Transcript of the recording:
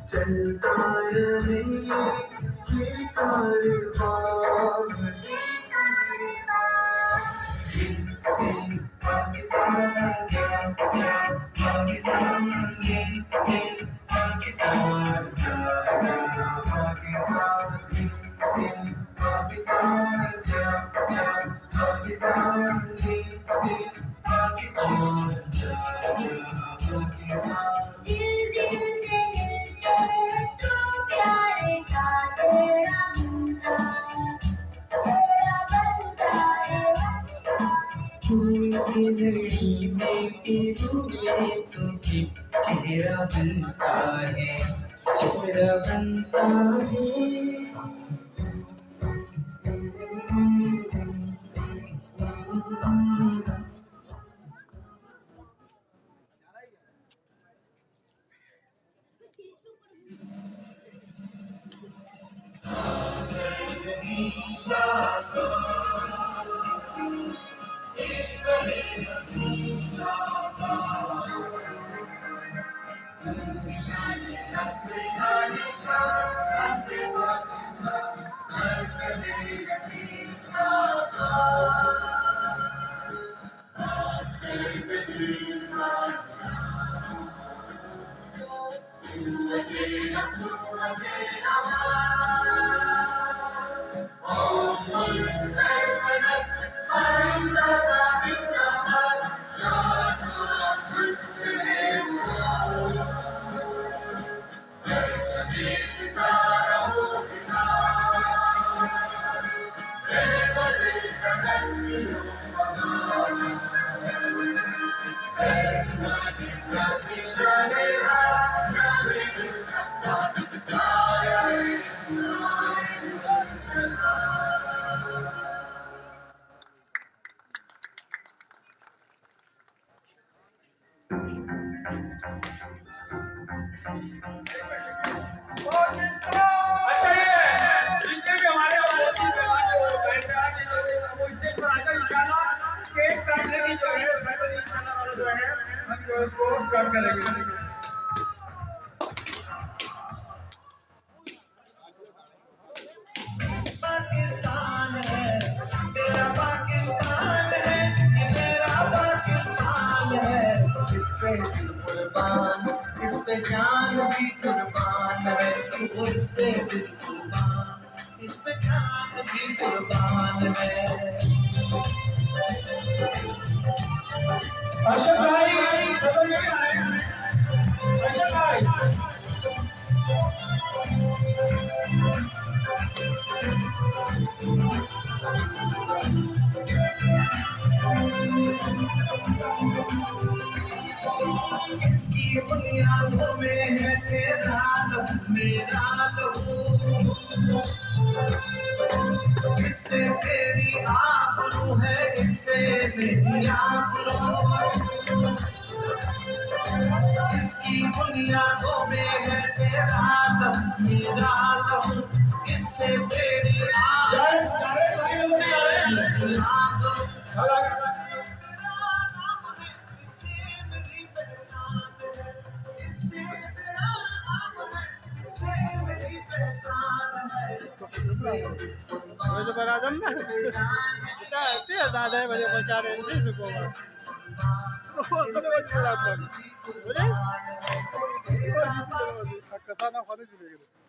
चलता रहे ये कारवां फूल की लड़ी में पिरूए तुझे चेहरा बनता है चेहरा बनता है इस पे जान भी कुर्बान है वो इस पे दिल कुर्बान इस पे जान भी कुर्बान है अशोक भाई अशोक भाई इसकी बुनियादों में है तेरा लहू मेरा लहू इससे तेरी आबरू है इससे मेरी आबरू इसकी बुनियादों में है तेरा लहू मेरा लहू इससे तेरी आबरू मेरी आबरू Wajah beradam na. Kita ada banyak masyarakat di sini semua. Oh, kalau wajah beradam, boleh? Oh, kesana kau ni juga.